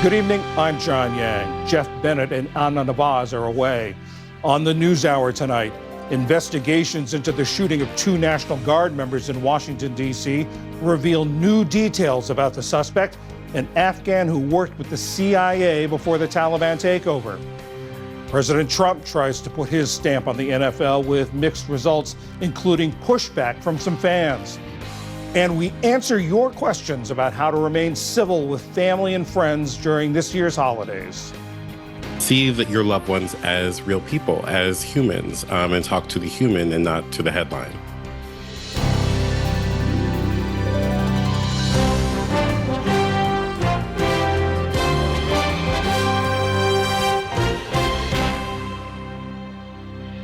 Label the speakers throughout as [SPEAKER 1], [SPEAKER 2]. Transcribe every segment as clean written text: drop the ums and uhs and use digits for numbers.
[SPEAKER 1] Good evening, I'm John Yang. Jeff Bennett and Anna Navaz are away. On the NewsHour tonight, investigations into the shooting of two National Guard members in Washington, D.C. reveal new details about the suspect, an Afghan who worked with the CIA before the Taliban takeover. President Trump tries to put his stamp on the NFL with mixed results, including pushback from some fans. And we answer your questions about how to remain civil with family and friends during this year's holidays.
[SPEAKER 2] See that your loved ones as real people, as humans, and talk to the human and not to the headline.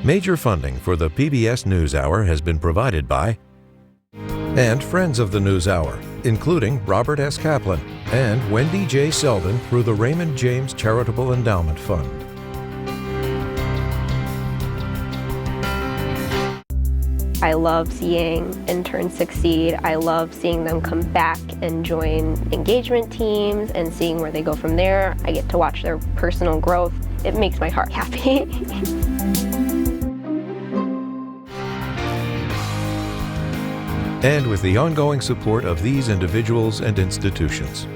[SPEAKER 3] Major funding for the PBS NewsHour has been provided by and friends of the NewsHour, including Robert S. Kaplan and Wendy J. Selden through the Raymond James Charitable Endowment Fund.
[SPEAKER 4] I love seeing interns succeed. I love seeing them come back and join engagement teams and seeing where they go from there. I get to watch their personal growth. It makes my heart happy.
[SPEAKER 3] And with the ongoing support of these individuals and institutions.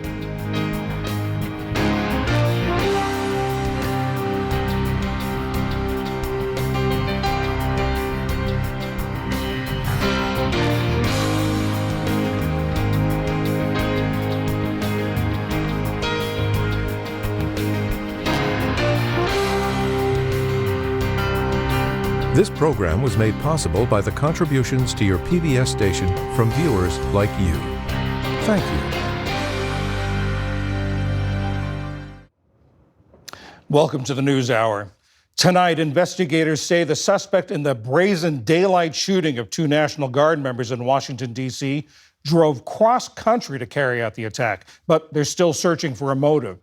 [SPEAKER 3] This program was made possible by the contributions to your PBS station from viewers like you. Thank you.
[SPEAKER 1] Welcome to the NewsHour. Tonight, investigators say the suspect in the brazen daylight shooting of two National Guard members in Washington, D.C. drove cross-country to carry out the attack, but they're still searching for a motive.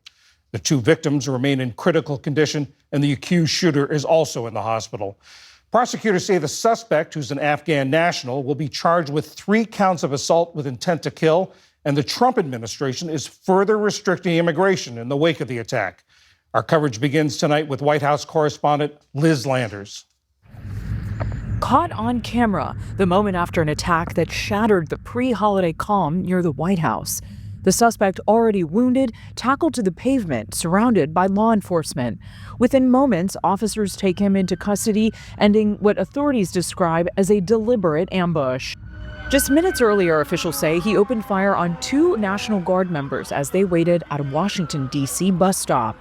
[SPEAKER 1] The two victims remain in critical condition, and the accused shooter is also in the hospital. Prosecutors say the suspect, who's an Afghan national, will be charged with 3 counts of assault with intent to kill, and the Trump administration is further restricting immigration in the wake of the attack. Our coverage begins tonight with White House correspondent Liz Landers.
[SPEAKER 5] Caught on camera, the moment after an attack that shattered the pre-holiday calm near the White House. The suspect, already wounded, tackled to the pavement, surrounded by law enforcement. Within moments, officers take him into custody, ending what authorities describe as a deliberate ambush. Just minutes earlier, officials say he opened fire on 2 National Guard members as they waited at a Washington, D.C. bus stop.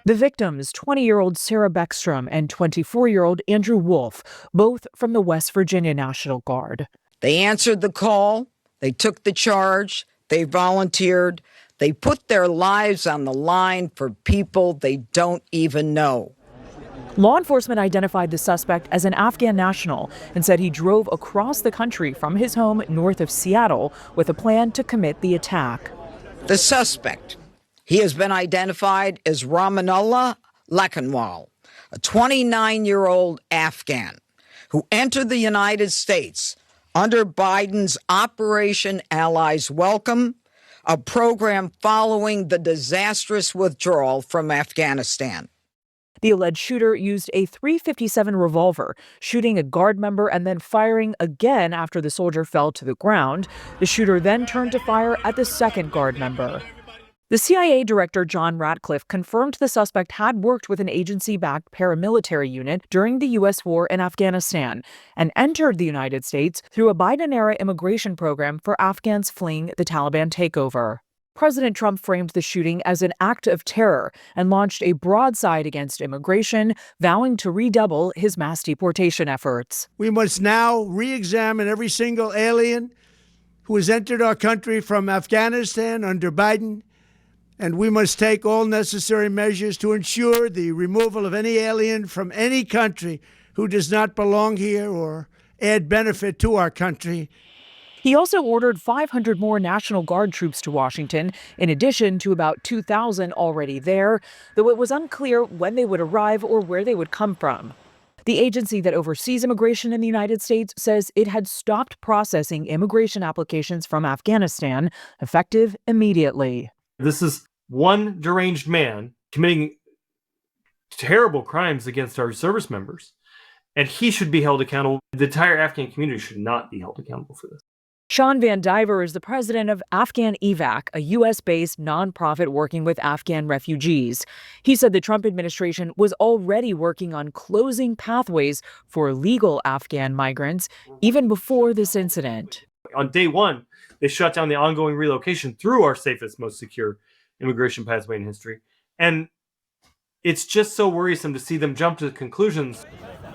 [SPEAKER 5] The victims, 20-year-old Sarah Beckstrom and 24-year-old Andrew Wolf, both from the West Virginia National Guard.
[SPEAKER 6] They answered the call, they took the charge, they volunteered, they put their lives on the line for people they don't even know.
[SPEAKER 5] Law enforcement identified the suspect as an Afghan national and said he drove across the country from his home north of Seattle with a plan to commit the attack.
[SPEAKER 6] The suspect, he has been identified as Ramanullah Lakhanwal, a 29-year-old Afghan who entered the United States under Biden's Operation Allies Welcome, a program following the disastrous withdrawal from Afghanistan.
[SPEAKER 5] The alleged shooter used a .357 revolver, shooting a Guard member and then firing again after the soldier fell to the ground. The shooter then turned to fire at the second Guard member. The CIA Director John Ratcliffe confirmed the suspect had worked with an agency-backed paramilitary unit during the U.S. war in Afghanistan and entered the United States through a Biden-era immigration program for Afghans fleeing the Taliban takeover. President Trump framed the shooting as an act of terror and launched a broadside against immigration, vowing to redouble his mass deportation efforts.
[SPEAKER 7] We must now re-examine every single alien who has entered our country from Afghanistan under Biden, and we must take all necessary measures to ensure the removal of any alien from any country who does not belong here or add benefit to our country.
[SPEAKER 5] He also ordered 500 more National Guard troops to Washington, in addition to about 2,000 already there, though it was unclear when they would arrive or where they would come from. The agency that oversees immigration in the United States says it had stopped processing immigration applications from Afghanistan, effective immediately.
[SPEAKER 8] This is one deranged man committing terrible crimes against our service members, and he should be held accountable. The entire Afghan community should not be held accountable for this.
[SPEAKER 5] Sean Van Diver is the president of Afghan EVAC, a U.S.-based nonprofit working with Afghan refugees. He said the Trump administration was already working on closing pathways for legal Afghan migrants even before this incident.
[SPEAKER 8] On day one, they shut down the ongoing relocation through our safest, most secure immigration pathway in history. And it's just so worrisome to see them jump to conclusions.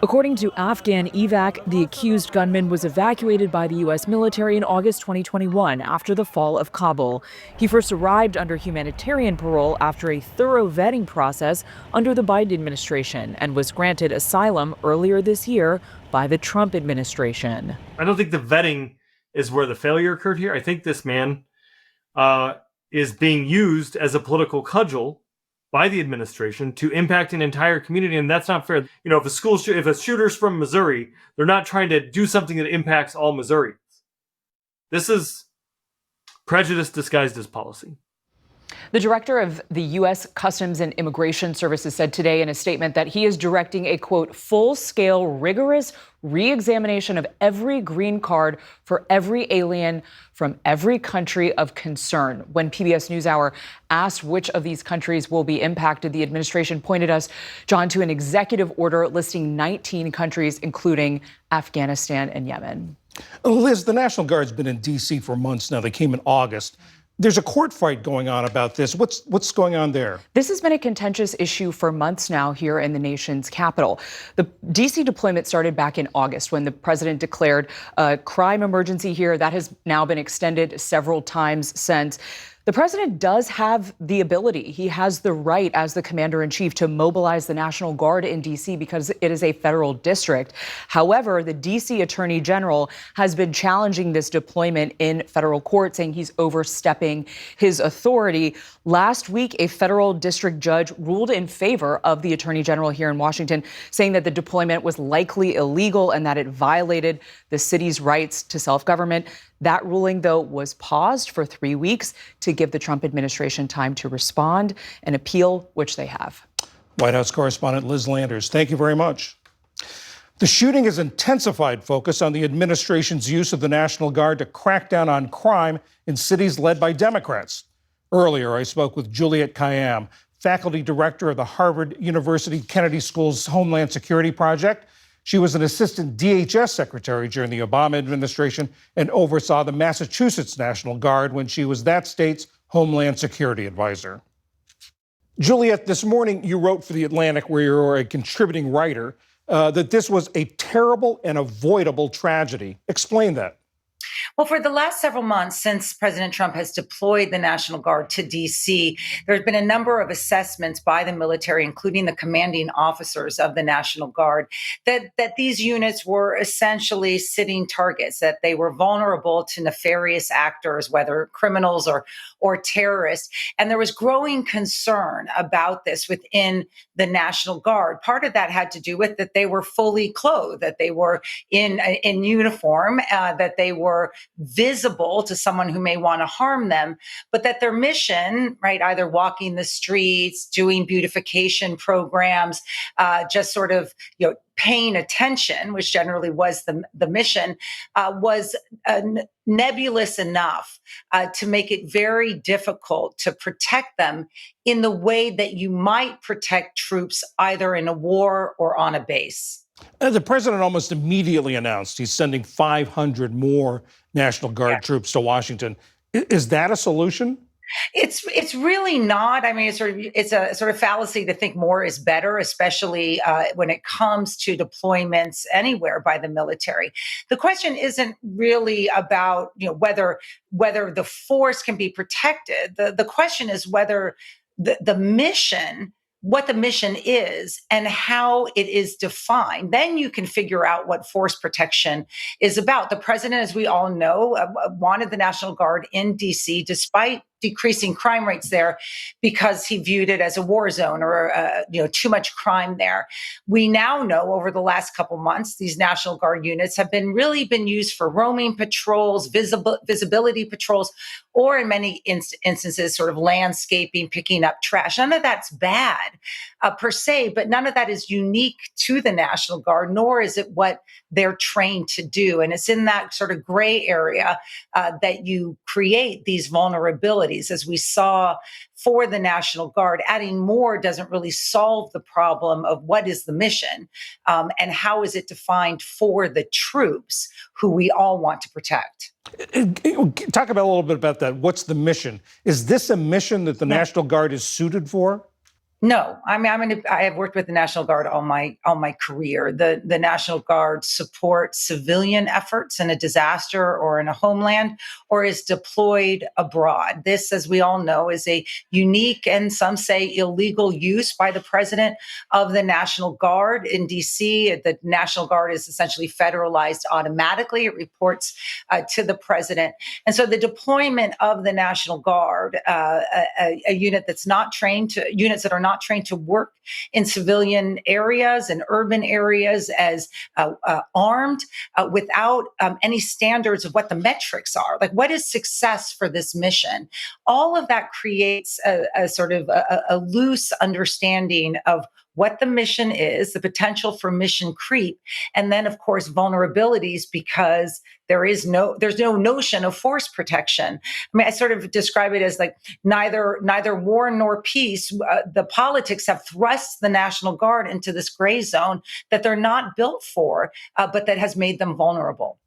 [SPEAKER 5] According to Afghan EVAC, the accused gunman was evacuated by the U.S. military in August 2021 after the fall of Kabul. He first arrived under humanitarian parole after a thorough vetting process under the Biden administration and was granted asylum earlier this year by the Trump administration.
[SPEAKER 8] I don't think the vetting is where the failure occurred here. I think this man is being used as a political cudgel by the administration to impact an entire community, and that's not fair. You know, if a shooter's from Missouri, they're not trying to do something that impacts all Missourians. This is prejudice disguised as policy.
[SPEAKER 9] The director of the U.S. Customs and Immigration Services said today in a statement that he is directing a, quote, full-scale, rigorous re-examination of every green card for every alien from every country of concern. When PBS NewsHour asked which of these countries will be impacted, the administration pointed us, John, to an executive order listing 19 countries, including Afghanistan and Yemen.
[SPEAKER 1] Liz, the National Guard's been in D.C. for months now. They came in August. There's a court fight going on about this. What's going on there?
[SPEAKER 9] This has been a contentious issue for months now here in the nation's capital. The D.C. deployment started back in August when the president declared a crime emergency here. That has now been extended several times since. The president does have the ability. He has the right as the commander in chief to mobilize the National Guard in D.C. because it is a federal district. However, the D.C. Attorney General has been challenging this deployment in federal court, saying he's overstepping his authority. Last week, a federal district judge ruled in favor of the Attorney General here in Washington, saying that the deployment was likely illegal and that it violated the city's rights to self-government. That ruling, though, was paused for 3 weeks to give the Trump administration time to respond and appeal, which they have.
[SPEAKER 1] White House correspondent Liz Landers, thank you very much. The shooting has intensified focus on the administration's use of the National Guard to crack down on crime in cities led by Democrats. Earlier, I spoke with Juliette Kayyem, faculty director of the Harvard University Kennedy School's Homeland Security Project. She was an assistant DHS secretary during the Obama administration and oversaw the Massachusetts National Guard when she was that state's Homeland Security advisor. Juliette, this morning you wrote for The Atlantic, where you're a contributing writer, that this was a terrible and avoidable tragedy. Explain that.
[SPEAKER 10] Well, for the last several months, since President Trump has deployed the National Guard to D.C., there's been a number of assessments by the military, including the commanding officers of the National Guard, that these units were essentially sitting targets, that they were vulnerable to nefarious actors, whether criminals or terrorists. And there was growing concern about this within the National Guard. Part of that had to do with that they were fully clothed, that they were in uniform, that they were visible to someone who may want to harm them, but that their mission, right, either walking the streets, doing beautification programs, just sort of, paying attention, which generally was the mission, was nebulous enough to make it very difficult to protect them in the way that you might protect troops either in a war or on a base.
[SPEAKER 1] The president almost immediately announced he's sending 500 more National Guard troops to Washington. Is that a solution?
[SPEAKER 10] It's really not. I mean, it's a sort of fallacy to think more is better, especially when it comes to deployments anywhere by the military. The question isn't really about whether the force can be protected. The question is whether the mission, what the mission is and how it is defined. Then you can figure out what force protection is about. The president, as we all know, wanted the National Guard in D.C. despite decreasing crime rates there because he viewed it as a war zone or too much crime there. We now know over the last couple months, these National Guard units have been used for roaming patrols, visibility patrols, or in many instances, sort of landscaping, picking up trash. None of that's bad per se, but none of that is unique to the National Guard, nor is it what they're trained to do. And it's in that sort of gray area that you create these vulnerabilities, as we saw for the National Guard. Adding more doesn't really solve the problem of what is the mission and how is it defined for the troops who we all want to protect.
[SPEAKER 1] Talk about a little bit about that. What's the mission? Is this a mission that the National Guard is suited for?
[SPEAKER 10] No, I mean, I have worked with the National Guard all my career. The National Guard supports civilian efforts in a disaster or in a homeland, or is deployed abroad. This, as we all know, is a unique and some say illegal use by the president of the National Guard in D.C. The National Guard is essentially federalized automatically. It reports to the president, and so the deployment of the National Guard, a unit that's not trained to units that are not trained to work in civilian areas and urban areas as armed without any standards of what the metrics are. Like, what is success for this mission? All of that creates a sort of a loose understanding of what the mission is, the potential for mission creep, and then, of course, vulnerabilities, because there's no notion of force protection. I mean, I sort of describe it as like neither war nor peace. The politics have thrust the National Guard into this gray zone that they're not built for, but that has made them vulnerable.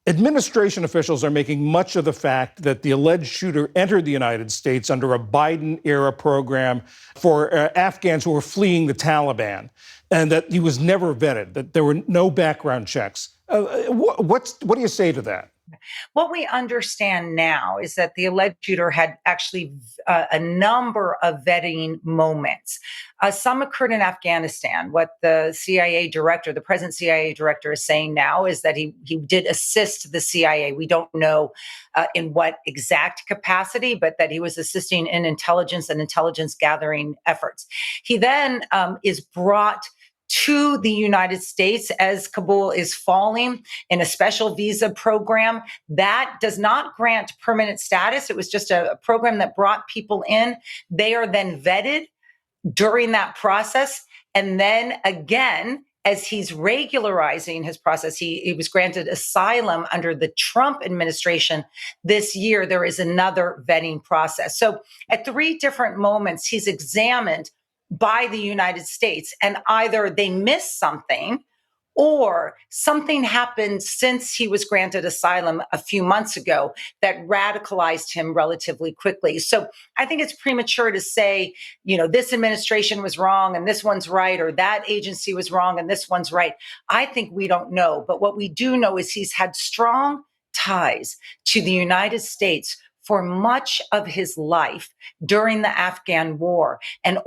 [SPEAKER 1] Administration officials are making much of the fact that the alleged shooter entered the United States under a Biden-era program for Afghans who were fleeing the Taliban, and that he was never vetted, that there were no background checks. What do you say to that?
[SPEAKER 10] What we understand now is that the alleged shooter had actually a number of vetting moments. Some occurred in Afghanistan. What the CIA director, the present CIA director, is saying now is that he did assist the CIA. We don't know in what exact capacity, but that he was assisting in intelligence and intelligence gathering efforts. He then is brought to the United States as Kabul is falling in a special visa program that does not grant permanent status. It was just a program that brought people in. They are then vetted during that process. And then again, as he's regularizing his process, he was granted asylum under the Trump administration this year. There is another vetting process. So at 3 different moments, he's examined by the United States, and either they missed something or something happened since he was granted asylum a few months ago that radicalized him relatively quickly. So I think it's premature to say, this administration was wrong and this one's right, or that agency was wrong and this one's right. I think we don't know. But what we do know is he's had strong ties to the United States for much of his life during the Afghan war, and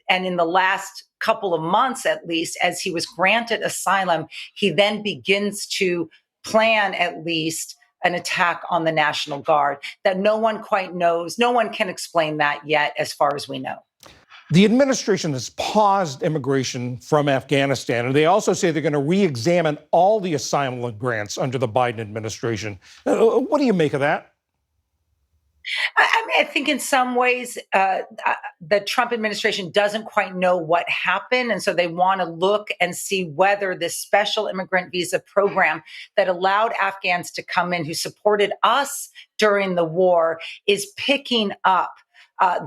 [SPEAKER 10] in the last couple of months, at least, as he was granted asylum, he then begins to plan at least an attack on the National Guard that no one quite knows. No one can explain that yet, as far as we know.
[SPEAKER 1] The administration has paused immigration from Afghanistan, and they also say they're going to re-examine all the asylum grants under the Biden administration. What do you make of that?
[SPEAKER 10] I think in some ways, the Trump administration doesn't quite know what happened. And so they want to look and see whether this special immigrant visa program that allowed Afghans to come in who supported us during the war is picking up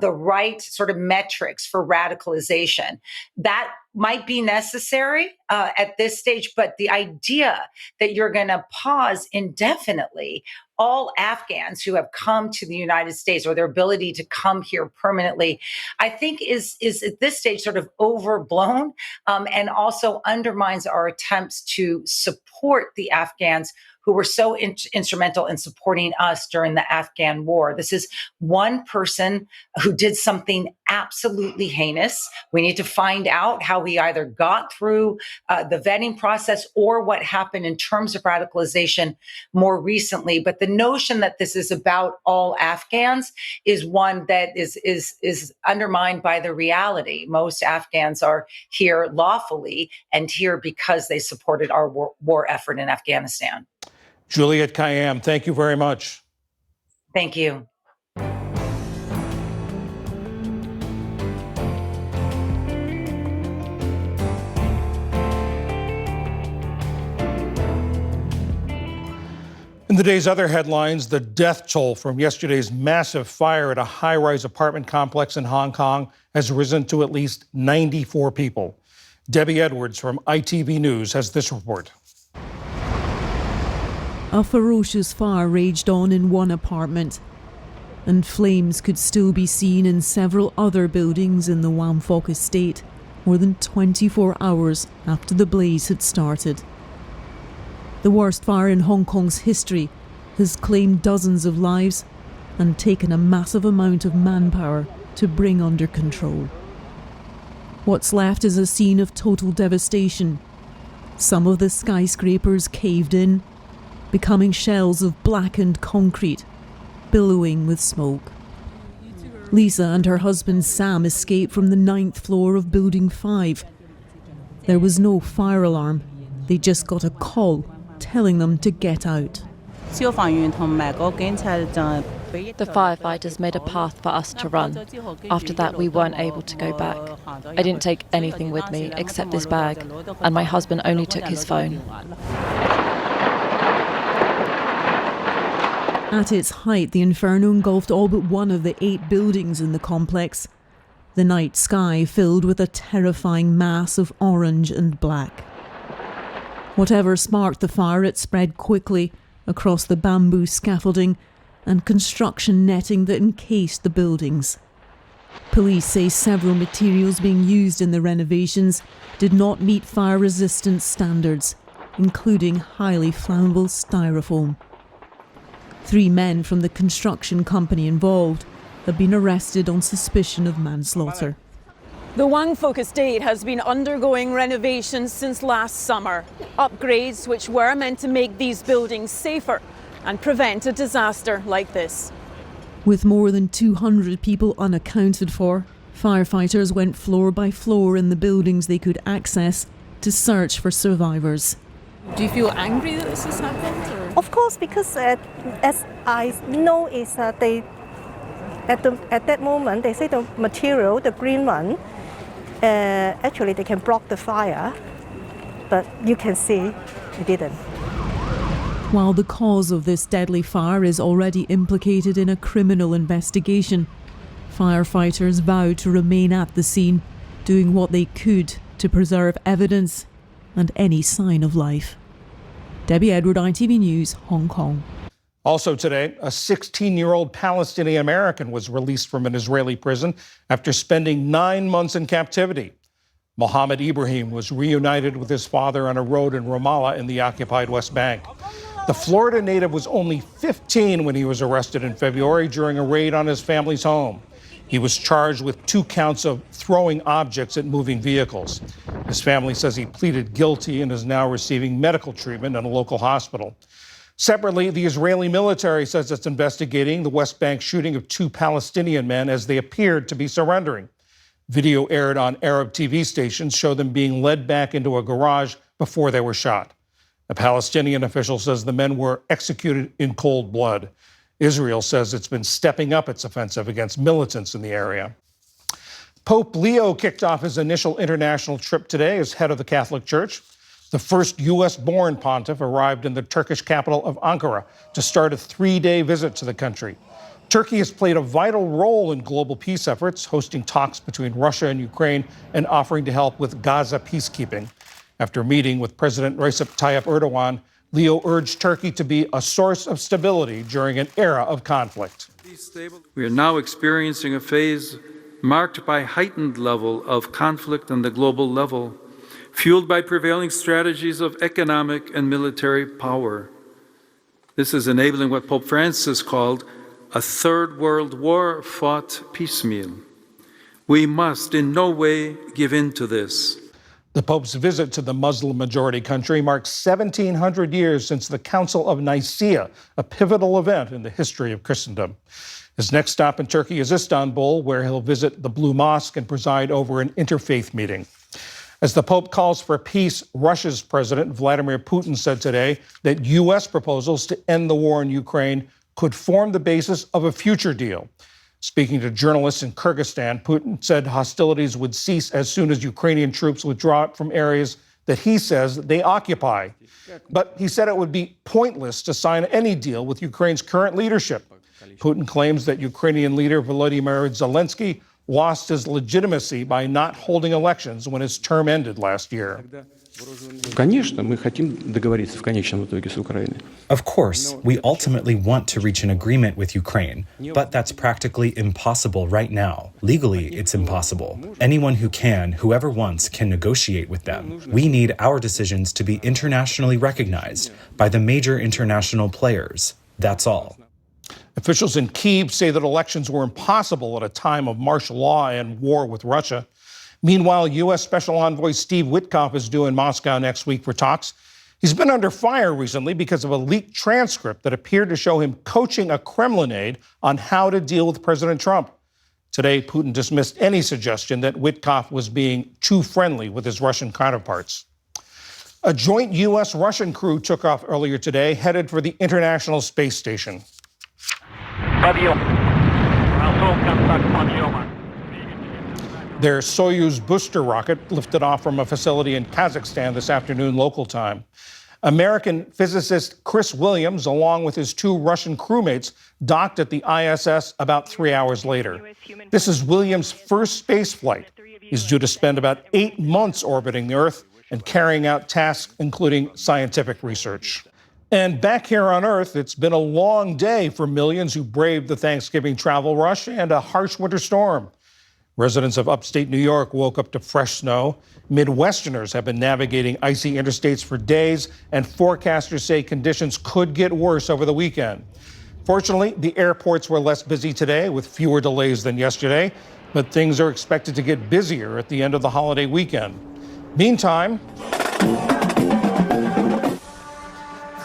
[SPEAKER 10] the right sort of metrics for radicalization. That might be necessary at this stage, but the idea that you're going to pause indefinitely all Afghans who have come to the United States, or their ability to come here permanently, I think is at this stage sort of overblown, and also undermines our attempts to support the Afghans who were so instrumental in supporting us during the Afghan war. This is one person who did something absolutely heinous. We need to find out how he either got through the vetting process or what happened in terms of radicalization more recently. But the notion that this is about all Afghans is one that is undermined by the reality. Most Afghans are here lawfully and here because they supported our war effort in Afghanistan.
[SPEAKER 1] Juliette Kayyem, thank you very much.
[SPEAKER 10] Thank you.
[SPEAKER 1] In the day's other headlines, the death toll from yesterday's massive fire at a high-rise apartment complex in Hong Kong has risen to at least 94 people. Debbie Edwards from ITV News has this report.
[SPEAKER 11] A ferocious fire raged on in one apartment, and flames could still be seen in several other buildings in the Wam Phuoc estate more than 24 hours after the blaze had started. The worst fire in Hong Kong's history has claimed dozens of lives and taken a massive amount of manpower to bring under control. What's left is a scene of total devastation. Some of the skyscrapers caved in, becoming shells of blackened concrete, billowing with smoke. Lisa and her husband Sam escaped from the 9th floor of Building 5. There was no fire alarm. They just got a call telling them to get out.
[SPEAKER 12] The firefighters made a path for us to run. After that, we weren't able to go back. I didn't take anything with me except this bag, and my husband only took his phone.
[SPEAKER 11] At its height, the inferno engulfed all but one of the 8 buildings in the complex. The night sky filled with a terrifying mass of orange and black. Whatever sparked the fire, it spread quickly across the bamboo scaffolding and construction netting that encased the buildings. Police say several materials being used in the renovations did not meet fire resistance standards, including highly flammable styrofoam. 3 men from the construction company involved have been arrested on suspicion of manslaughter.
[SPEAKER 13] The Wam Phuoc estate has been undergoing renovations since last summer. Upgrades which were meant to make these buildings safer and prevent a disaster like this.
[SPEAKER 11] With more than 200 people unaccounted for, firefighters went floor by floor in the buildings they could access to search for survivors.
[SPEAKER 13] Do you feel angry that this has happened? Or?
[SPEAKER 14] Of course, because as I know, is they at that moment they say the material, the green one, actually they can block the fire, but you can see it didn't.
[SPEAKER 11] While the cause of this deadly fire is already implicated in a criminal investigation, firefighters vowed to remain at the scene, doing what they could to preserve evidence and any sign of life. Debbie Edward, ITV News, Hong Kong.
[SPEAKER 1] Also today, a 16-year-old Palestinian American was released from an Israeli prison after spending 9 months in captivity. Mohammed Ibrahim was reunited with his father on a road in Ramallah in the occupied West Bank. The Florida native was only 15 when he was arrested in February during a raid on his family's home. He was charged with 2 counts of throwing objects at moving vehicles. His family says he pleaded guilty and is now receiving medical treatment in a local hospital. Separately, the Israeli military says it's investigating the West Bank shooting of 2 Palestinian men as they appeared to be surrendering. Video aired on Arab TV stations show them being led back into a garage before they were shot. A Palestinian official says the men were executed in cold blood. Israel says it's been stepping up its offensive against militants in the area. Pope Leo kicked off his initial international trip today as head of the Catholic Church. The first U.S.-born pontiff arrived in the Turkish capital of Ankara to start a 3-day visit to the country. Turkey has played a vital role in global peace efforts, hosting talks between Russia and Ukraine and offering to help with Gaza peacekeeping. After meeting with President Recep Tayyip Erdogan, Leo urged Turkey to be a source of stability during an era of conflict.
[SPEAKER 15] We are now experiencing a phase marked by heightened level of conflict on the global level, fueled by prevailing strategies of economic and military power. This is enabling what Pope Francis called a third world war fought piecemeal. We must in no way give in to this.
[SPEAKER 1] The Pope's visit to the Muslim-majority country marks 1,700 years since the Council of Nicaea, a pivotal event in the history of Christendom. His next stop in Turkey is Istanbul, where he'll visit the Blue Mosque and preside over an interfaith meeting. As the Pope calls for peace, Russia's President Vladimir Putin said today that U.S. proposals to end the war in Ukraine could form the basis of a future deal. Speaking to journalists in Kyrgyzstan, Putin said hostilities would cease as soon as Ukrainian troops withdraw from areas that he says they occupy. But he said it would be pointless to sign any deal with Ukraine's current leadership. Putin claims that Ukrainian leader Volodymyr Zelensky lost his legitimacy by not holding elections when his term ended last year.
[SPEAKER 16] Of course, we ultimately want to reach an agreement with Ukraine, but that's practically impossible right now. Legally, it's impossible. Anyone who can, whoever wants, can negotiate with them. We need our decisions to be internationally recognized by the major international players. That's all.
[SPEAKER 1] Officials in Kyiv say that elections were impossible at a time of martial law and war with Russia. Meanwhile, U.S. Special Envoy Steve Witkoff is due in Moscow next week for talks. He's been under fire recently because of a leaked transcript that appeared to show him coaching a Kremlin aide on how to deal with President Trump. Today, Putin dismissed any suggestion that Witkoff was being too friendly with his Russian counterparts. A joint U.S.-Russian crew took off earlier today, headed for the International Space Station. Their Soyuz booster rocket lifted off from a facility in Kazakhstan this afternoon, local time. American physicist Chris Williams, along with his two Russian crewmates, docked at the ISS about 3 hours later. This is Williams' first space flight. He's due to spend about 8 months orbiting the Earth and carrying out tasks including scientific research. And back here on Earth, it's been a long day for millions who braved the Thanksgiving travel rush and a harsh winter storm. Residents of upstate New York woke up to fresh snow. Midwesterners have been navigating icy interstates for days, and forecasters say conditions could get worse over the weekend. Fortunately, the airports were less busy today with fewer delays than yesterday, but things are expected to get busier at the end of the holiday weekend. Meantime,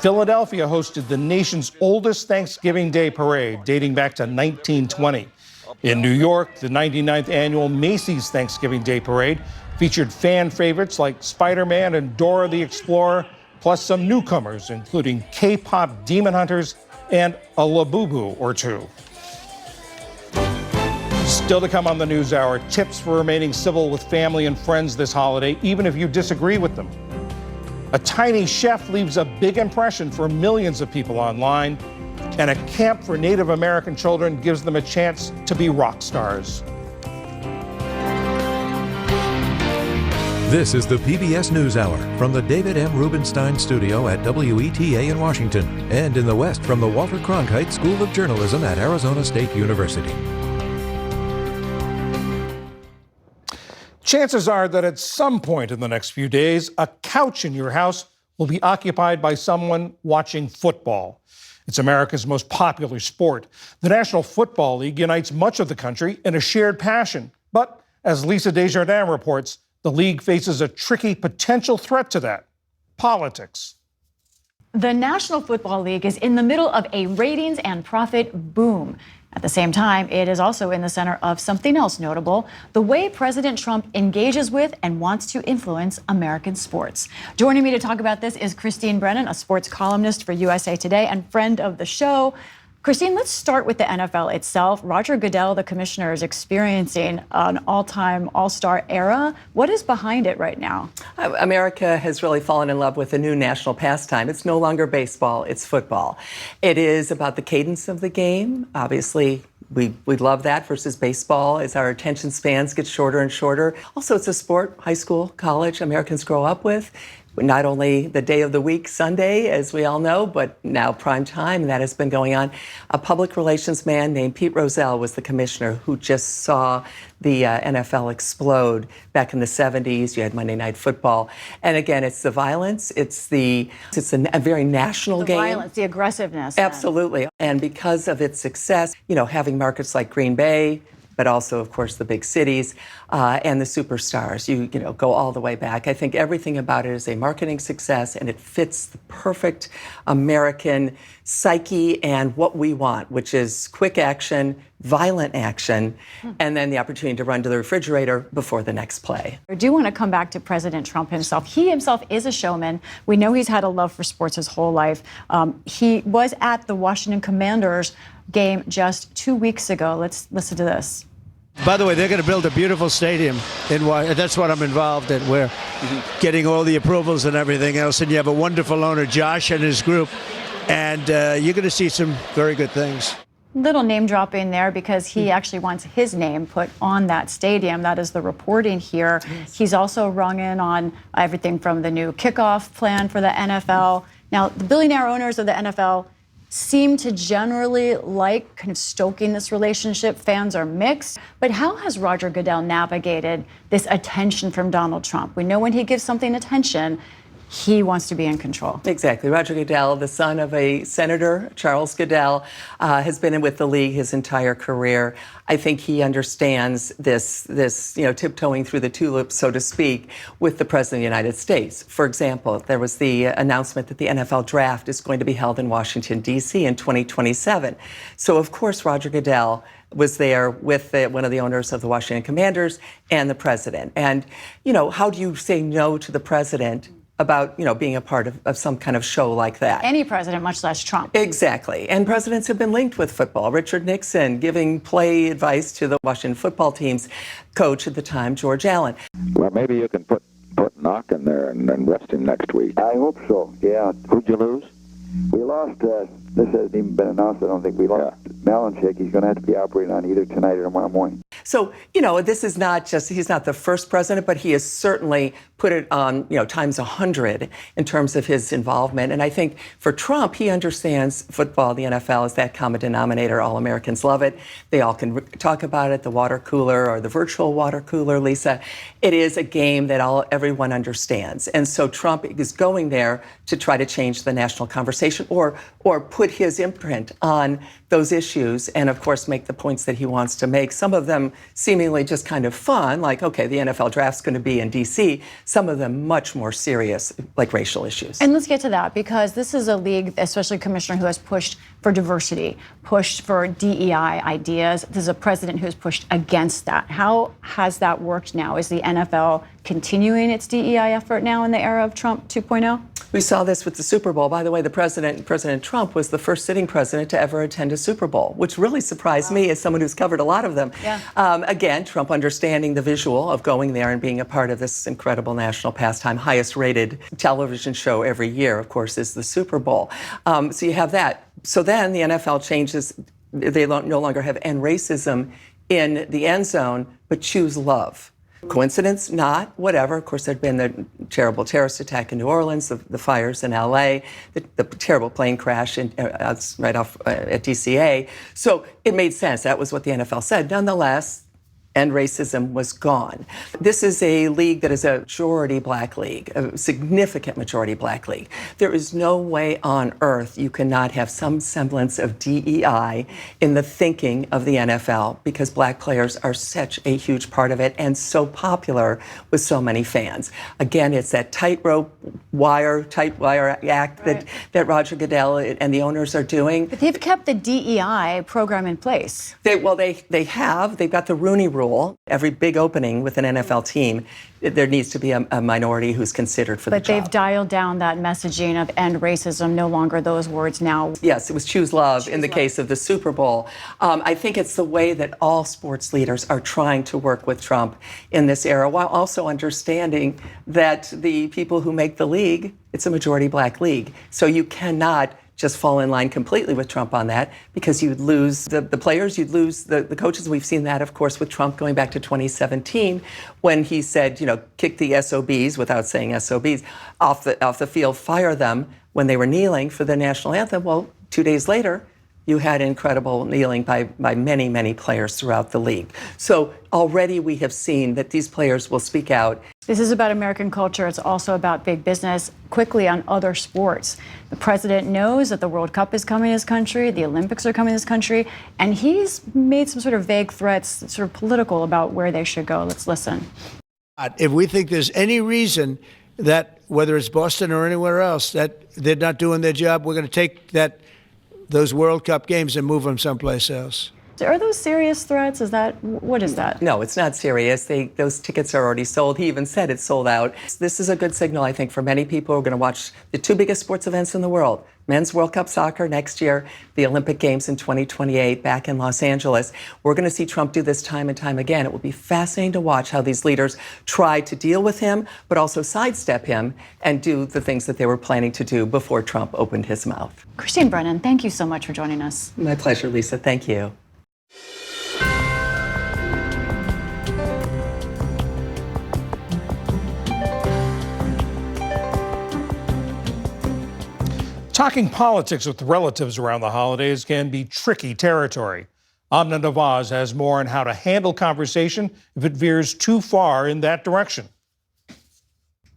[SPEAKER 1] Philadelphia hosted the nation's oldest Thanksgiving Day parade, dating back to 1920. In New York, the 99th annual Macy's Thanksgiving Day Parade featured fan favorites like Spider-Man and Dora the Explorer, plus some newcomers, including K-pop Demon Hunters and a Labubu or two. Still to come on the NewsHour, tips for remaining civil with family and friends this holiday, even if you disagree with them. A tiny chef leaves a big impression for millions of people online. And a camp for Native American children gives them a chance to be rock stars.
[SPEAKER 3] This is the PBS NewsHour from the David M. Rubenstein Studio at WETA in Washington, and in the West from the Walter Cronkite School of Journalism at Arizona State University.
[SPEAKER 1] Chances are that at some point in the next few days, a couch in your house will be occupied by someone watching football. It's America's most popular sport. The National Football League unites much of the country in a shared passion. But as Lisa Desjardins reports, the league faces a tricky potential threat to that: politics.
[SPEAKER 17] The National Football League is in the middle of a ratings and profit boom. At the same time, it is also in the center of something else notable: the way President Trump engages with and wants to influence American sports. Joining me to talk about this is Christine Brennan, a sports columnist for USA Today and friend of the show. Christine, let's start with the NFL itself. Roger Goodell, the commissioner, is experiencing an all-time all-star era. What is behind it right now?
[SPEAKER 18] America has really fallen in love with a new national pastime. It's no longer baseball, it's football. It is about the cadence of the game. Obviously, we love that versus baseball as our attention spans get shorter and shorter. Also, it's a sport high school, college Americans grow up with. not only the day of the week, Sunday, as we all know, but now prime time, and that has been going on. A public relations man named Pete Rozelle was the commissioner who just saw the NFL explode back in the 70s. You had Monday Night Football. And again, it's the violence, it's a very national game.
[SPEAKER 17] The violence, the aggressiveness.
[SPEAKER 18] Absolutely. And because of its success, having markets like Green Bay, but also, of course, the big cities and the superstars. You go all the way back. I think everything about it is a marketing success, and it fits the perfect American psyche and what we want, which is quick action, violent action, and then the opportunity to run to the refrigerator before the next play.
[SPEAKER 17] I do want to come back to President Trump himself. He himself is a showman. We know he's had a love for sports his whole life. He was at the Washington Commanders game just 2 weeks ago. Let's listen to this.
[SPEAKER 7] By the way, they're going to build a beautiful stadium in Washington. That's what I'm involved in. We're getting all the approvals and everything else. And you have a wonderful owner, Josh, and his group. And you're going to see some very good things.
[SPEAKER 17] Little name dropping there because he actually wants his name put on that stadium. That is the reporting here. Yes. He's also rung in on everything from the new kickoff plan for the NFL. Now, the billionaire owners of the NFL seem to generally like kind of stoking this relationship. Fans are mixed. But how has Roger Goodell navigated this attention from Donald Trump? We know when he gives something attention, he wants to be in control.
[SPEAKER 18] Exactly. Roger Goodell, the son of a senator, Charles Goodell, has been with the league his entire career. I think he understands this tiptoeing through the tulips, so to speak, with the President of the United States. For example, there was the announcement that the NFL draft is going to be held in Washington, D.C. in 2027. So, of course, Roger Goodell was there with one of the owners of the Washington Commanders and the president. And, how do you say no to the president about, being a part of some kind of show like that?
[SPEAKER 17] Any president, much less Trump.
[SPEAKER 18] Exactly. And presidents have been linked with football. Richard Nixon giving play advice to the Washington football team's coach at the time, George Allen.
[SPEAKER 19] Well, maybe you can put Knock in there and rest him next week. I hope so, yeah. Who'd you lose? We lost, this hasn't even been announced, I don't think. We lost Malinchik. He's going to have to be operating on either tonight or tomorrow morning.
[SPEAKER 18] So, this is not just, he's not the first president, but he has certainly put it on, times 100 in terms of his involvement. And I think for Trump, he understands football, the NFL, is that common denominator. All Americans love it. They all can talk about it, the water cooler or the virtual water cooler, Lisa. It is a game that everyone understands. And so Trump is going there to try to change the national conversation or put his imprint on those issues and, of course, make the points that he wants to make. Some of them seemingly just kind of fun, like, okay, the NFL draft's going to be in D.C. Some of them much more serious, like racial issues.
[SPEAKER 17] And let's get to that, because this is a league, especially a commissioner who has pushed for diversity, pushed for DEI ideas. There's a president who has pushed against that. How has that worked now? Is the NFL continuing its DEI effort now in the era of Trump 2.0?
[SPEAKER 18] We saw this with the Super Bowl. By the way, President Trump was the first sitting president to ever attend a Super Bowl, which really surprised me as someone who's covered a lot of them.
[SPEAKER 17] Yeah.
[SPEAKER 18] Again, Trump understanding the visual of going there and being a part of this incredible national pastime, highest rated television show every year, of course, is the Super Bowl. So you have that. So then the NFL changes. They no longer have end racism in the end zone, but choose love. Coincidence? Not. Whatever. Of course, there'd been the terrible terrorist attack in New Orleans, the fires in L.A., the terrible plane crash right off at DCA. So it made sense. That was what the NFL said. Nonetheless, and racism was gone. This is a league that is a majority black league, a significant majority black league. There is no way on earth you cannot have some semblance of DEI in the thinking of the NFL, because black players are such a huge part of it and so popular with so many fans. Again, it's that tight wire act that Roger Goodell and the owners are doing.
[SPEAKER 17] But they've kept the DEI program in place.
[SPEAKER 18] They have. They've got the Rooney Rule. Every big opening with an NFL team, there needs to be a minority who's considered for the job.
[SPEAKER 17] But they've dialed down that messaging of end racism, no longer those words now.
[SPEAKER 18] Yes, it was choose love in the case of the Super Bowl. I think it's the way that all sports leaders are trying to work with Trump in this era, while also understanding that the people who make the league, it's a majority black league. So you cannot just fall in line completely with Trump on that, because you'd lose the players, you'd lose the coaches. We've seen that, of course, with Trump going back to 2017 when he said, kick the SOBs, without saying SOBs, off the field, fire them when they were kneeling for the national anthem. Well, 2 days later, you had incredible kneeling by many, many players throughout the league. So already we have seen that these players will speak out.
[SPEAKER 17] This is about American culture. It's also about big business. Quickly on other sports. The president knows that the World Cup is coming to this country, the Olympics are coming to this country, and he's made some sort of vague threats, sort of political, about where they should go. Let's listen.
[SPEAKER 7] If we think there's any reason that, whether it's Boston or anywhere else, that they're not doing their job, we're going to take those World Cup games and move them someplace else.
[SPEAKER 17] Are those serious threats? What is that?
[SPEAKER 18] No, it's not serious. Those tickets are already sold. He even said it's sold out. This is a good signal, I think, for many people who are going to watch the two biggest sports events in the world. Men's World Cup soccer next year, the Olympic Games in 2028 back in Los Angeles. We're going to see Trump do this time and time again. It will be fascinating to watch how these leaders try to deal with him, but also sidestep him and do the things that they were planning to do before Trump opened his mouth.
[SPEAKER 17] Christine Brennan, thank you so much for joining us.
[SPEAKER 18] My pleasure, Lisa. Thank you.
[SPEAKER 1] Talking politics with relatives around the holidays can be tricky territory. Amna Nawaz has more on how to handle conversation if it veers too far in that direction.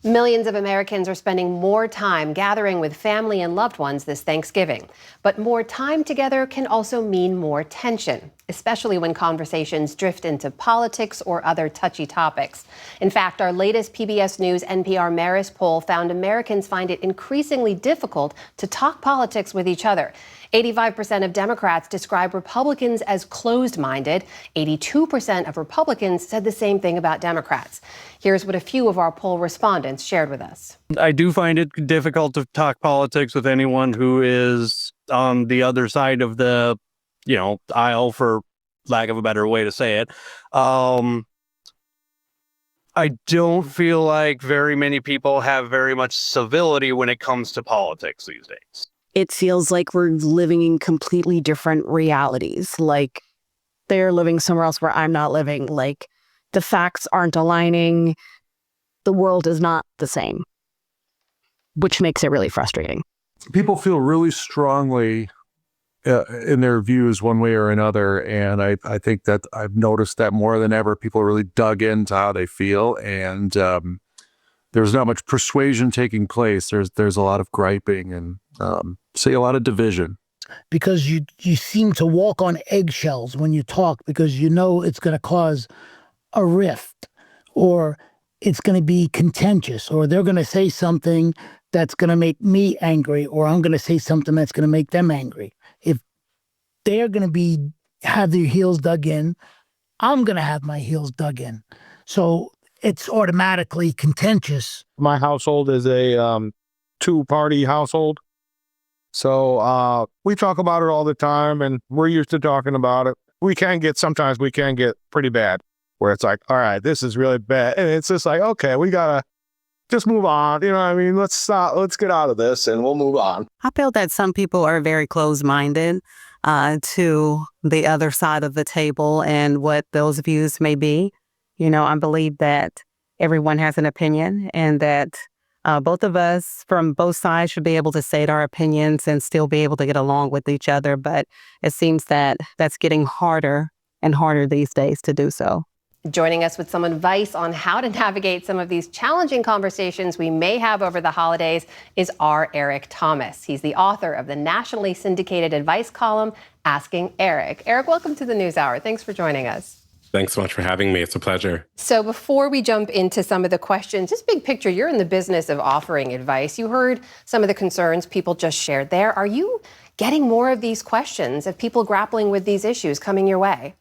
[SPEAKER 20] Millions of Americans are spending more time gathering with family and loved ones this Thanksgiving. But more time together can also mean more tension, especially when conversations drift into politics or other touchy topics. In fact, our latest PBS News NPR Marist poll found Americans find it increasingly difficult to talk politics with each other. 85% of Democrats describe Republicans as closed-minded. 82% of Republicans said the same thing about Democrats. Here's what a few of our poll respondents shared with us.
[SPEAKER 21] I do find it difficult to talk politics with anyone who is on the other side of the, aisle, for lack of a better way to say it. I don't feel like very many people have very much civility when it comes to politics these days.
[SPEAKER 22] It feels like we're living in completely different realities. Like they're living somewhere else where I'm not living. Like the facts aren't aligning. The world is not the same, which makes it really frustrating.
[SPEAKER 23] People feel really strongly in their views one way or another. And I think that I've noticed that more than ever, people are really dug into how they feel. And there's not much persuasion taking place. There's a lot of griping and say a lot of division.
[SPEAKER 24] Because you seem to walk on eggshells when you talk, because you know it's going to cause a rift, or it's going to be contentious, or they're going to say something that's going to make me angry, or I'm going to say something that's going to make them angry. If they're going to have their heels dug in, I'm going to have my heels dug in. So it's automatically contentious.
[SPEAKER 25] My household is a two-party household. So we talk about it all the time, and we're used to talking about it. Sometimes we can get pretty bad, where it's like, all right, this is really bad. And it's just like, okay, we got to just move on. You know what I mean? Let's get out of this and we'll move on.
[SPEAKER 26] I feel that some people are very closed-minded to the other side of the table and what those views may be. I believe that everyone has an opinion, and that both of us from both sides should be able to state our opinions and still be able to get along with each other. But it seems that that's getting harder and harder these days to do so.
[SPEAKER 20] Joining us with some advice on how to navigate some of these challenging conversations we may have over the holidays is R. Eric Thomas. He's the author of the nationally syndicated advice column, Asking Eric. Eric, welcome to the NewsHour. Thanks for joining us.
[SPEAKER 2] Thanks so much for having me. It's a pleasure.
[SPEAKER 20] So before we jump into some of the questions, just big picture, you're in the business of offering advice. You heard some of the concerns people just shared there. Are you getting more of these questions of people grappling with these issues coming your way?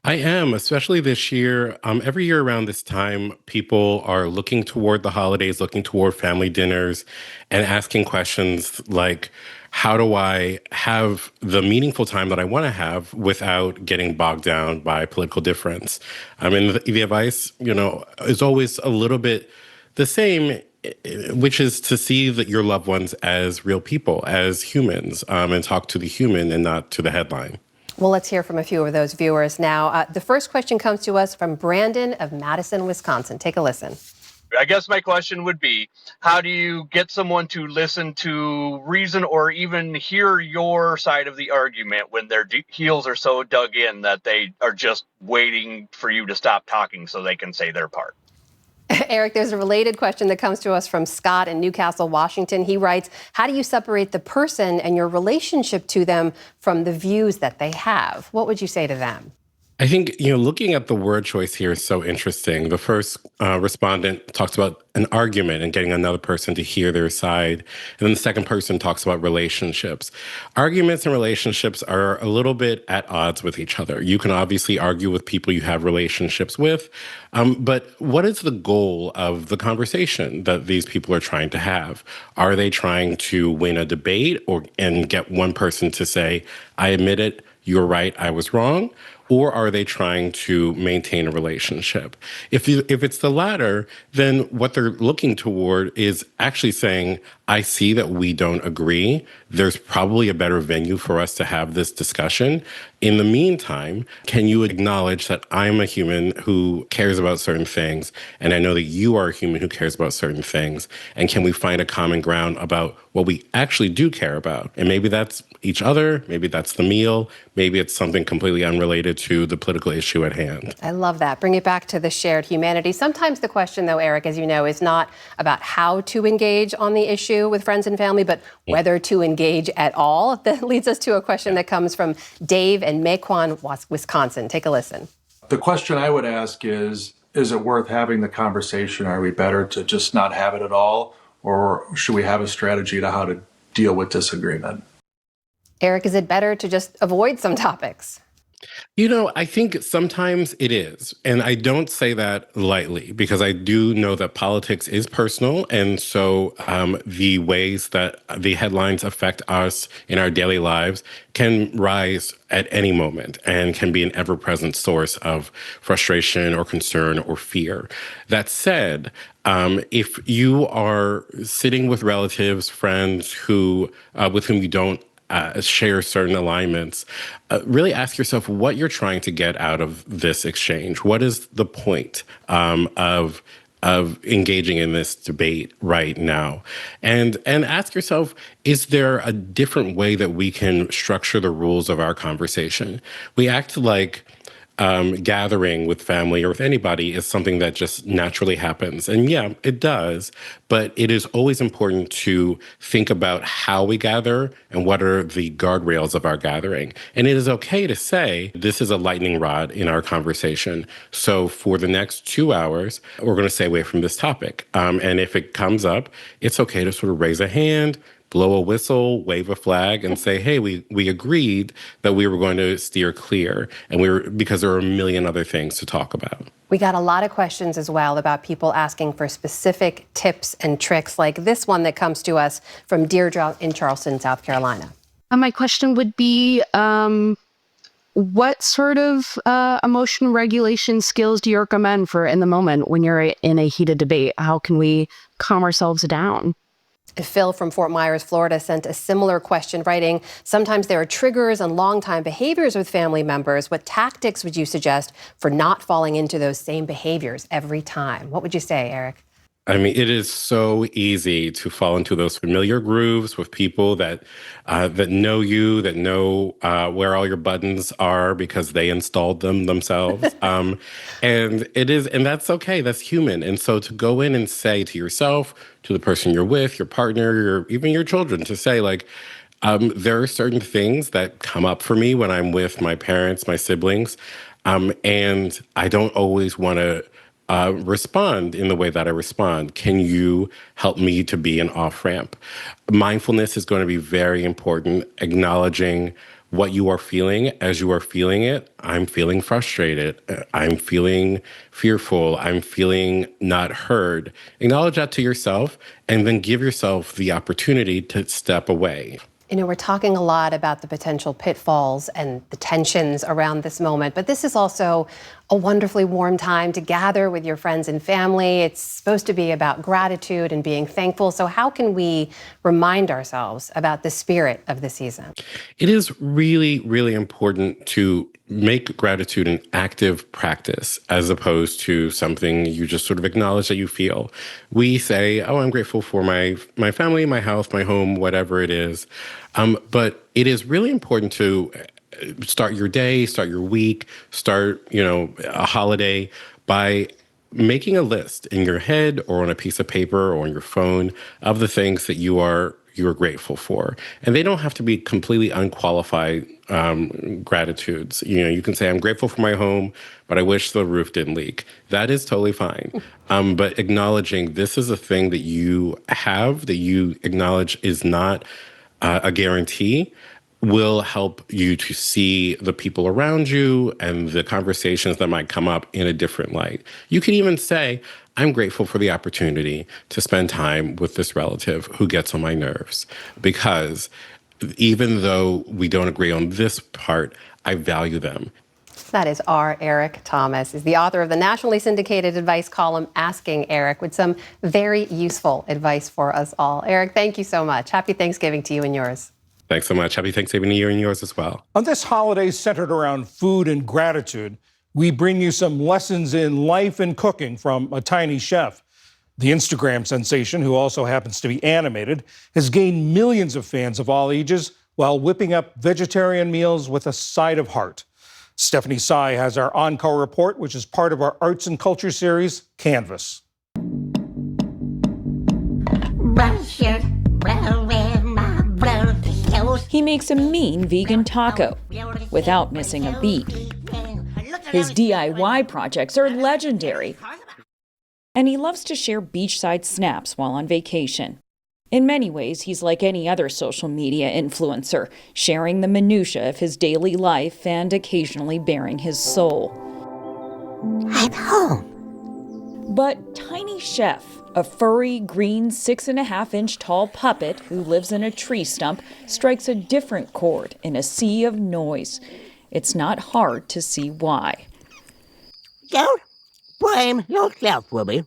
[SPEAKER 2] I am, especially this year. Every year around this time, people are looking toward the holidays, looking toward family dinners, and asking questions like, how do I have the meaningful time that I want to have without getting bogged down by political difference? I mean, the advice, is always a little bit the same which is to see that your loved ones as real people, as humans, and talk to the human and not to the headline.
[SPEAKER 20] Well, let's hear from a few of those viewers now. The first question comes to us from Brandon of Madison, Wisconsin. Take a listen.
[SPEAKER 4] I guess my question would be, how do you get someone to listen to reason or even hear your side of the argument when their heels are so dug in that they are just waiting for you to stop talking so they can say their part?
[SPEAKER 20] Eric, there's a related question that comes to us from Scott in Newcastle, Washington. He writes, how do you separate the person and your relationship to them from the views that they have? What would you say to them?
[SPEAKER 2] I think, looking at the word choice here is so interesting. The first respondent talks about an argument and getting another person to hear their side. And then the second person talks about relationships. Arguments and relationships are a little bit at odds with each other. You can obviously argue with people you have relationships with, but what is the goal of the conversation that these people are trying to have? Are they trying to win a debate and get one person to say, I admit it, you're right, I was wrong? Or are they trying to maintain a relationship? If it's the latter, then what they're looking toward is actually saying, I see that we don't agree. There's probably a better venue for us to have this discussion. In the meantime, can you acknowledge that I'm a human who cares about certain things, and I know that you are a human who cares about certain things, and can we find a common ground about what we actually do care about? And maybe that's each other, maybe that's the meal, maybe it's something completely unrelated to the political issue at hand.
[SPEAKER 20] I love that. Bring it back to the shared humanity. Sometimes the question, though, Eric, as you know, is not about how to engage on the issue with friends and family, but whether to engage at all. That leads us to a question that comes from Dave in Mequon, Wisconsin. Take a listen.
[SPEAKER 5] The question I would ask is it worth having the conversation? Are we better to just not have it at all? Or should we have a strategy to how to deal with disagreement?
[SPEAKER 20] Eric, is it better to just avoid some topics?
[SPEAKER 2] I think sometimes it is. And I don't say that lightly because I do know that politics is personal. And so the ways that the headlines affect us in our daily lives can rise at any moment and can be an ever-present source of frustration or concern or fear. That said, if you are sitting with relatives, friends with whom you don't share certain alignments, really ask yourself what you're trying to get out of this exchange. What is the point of engaging in this debate right now? And ask yourself, is there a different way that we can structure the rules of our conversation? We act like gathering with family or with anybody is something that just naturally happens. And yeah, it does. But it is always important to think about how we gather and what are the guardrails of our gathering. And it is okay to say, this is a lightning rod in our conversation. So for the next 2 hours, we're going to stay away from this topic. And if it comes up, it's okay to sort of raise a hand, blow a whistle, wave a flag, and say, hey, we agreed that we were going to steer clear, because there are a million other things to talk about.
[SPEAKER 20] We got a lot of questions as well about people asking for specific tips and tricks, like this one that comes to us from Deirdre in Charleston, South Carolina.
[SPEAKER 22] My question would be, what sort of emotion regulation skills do you recommend for in the moment when you're in a heated debate? How can we calm ourselves down?
[SPEAKER 20] Phil from Fort Myers, Florida, sent a similar question, writing, sometimes there are triggers and long-time behaviors with family members. What tactics would you suggest for not falling into those same behaviors every time? What would you say, Eric?
[SPEAKER 2] I mean, it is so easy to fall into those familiar grooves with people that know you, that know where all your buttons are because they installed them themselves. And that's okay. That's human. And so to go in and say to yourself, to the person you're with, your partner, even your children, to say like, there are certain things that come up for me when I'm with my parents, my siblings, and I don't always want to respond in the way that I respond. Can you help me to be an off-ramp? Mindfulness is going to be very important, acknowledging what you are feeling as you are feeling it. I'm feeling frustrated. I'm feeling fearful. I'm feeling not heard. Acknowledge that to yourself and then give yourself the opportunity to step away.
[SPEAKER 20] You know, we're talking a lot about the potential pitfalls and the tensions around this moment, but this is also a wonderfully warm time to gather with your friends and family. It's supposed to be about gratitude and being thankful. So how can we remind ourselves about the spirit of the season?
[SPEAKER 2] It is really, really important to make gratitude an active practice as opposed to something you just sort of acknowledge that you feel. We say, oh, I'm grateful for my family, my health, my home, whatever it is. But it is really important to start your day, start your week, start, a holiday by making a list in your head or on a piece of paper or on your phone of the things that you're grateful for. And they don't have to be completely unqualified gratitudes. You can say, I'm grateful for my home, but I wish the roof didn't leak. That is totally fine. But acknowledging this is a thing that you have, that you acknowledge is not a guarantee, will help you to see the people around you and the conversations that might come up in a different light. You can even say, I'm grateful for the opportunity to spend time with this relative who gets on my nerves, because even though we don't agree on this part, I value them.
[SPEAKER 20] That is R. Eric Thomas. He's the author of the nationally syndicated advice column, Asking Eric, with some very useful advice for us all. Eric, thank you so much. Happy Thanksgiving to you and yours.
[SPEAKER 2] Thanks so much. Happy Thanksgiving to you and yours as well.
[SPEAKER 1] On this holiday centered around food and gratitude, we bring you some lessons in life and cooking from a tiny chef. The Instagram sensation, who also happens to be animated, has gained millions of fans of all ages while whipping up vegetarian meals with a side of heart. Stephanie Tsai has our encore report, which is part of our arts and culture series, Canvas.
[SPEAKER 6] He makes a mean vegan taco without missing a beat. His DIY projects are legendary. And he loves to share beachside snaps while on vacation. In many ways, he's like any other social media influencer, sharing the minutiae of his daily life and occasionally baring his soul. I'm home. But Tiny Chef, a furry, green, 6.5-inch tall puppet who lives in a tree stump, strikes a different chord in a sea of noise. It's not hard to see why.
[SPEAKER 8] Don't blame yourself, Ruby.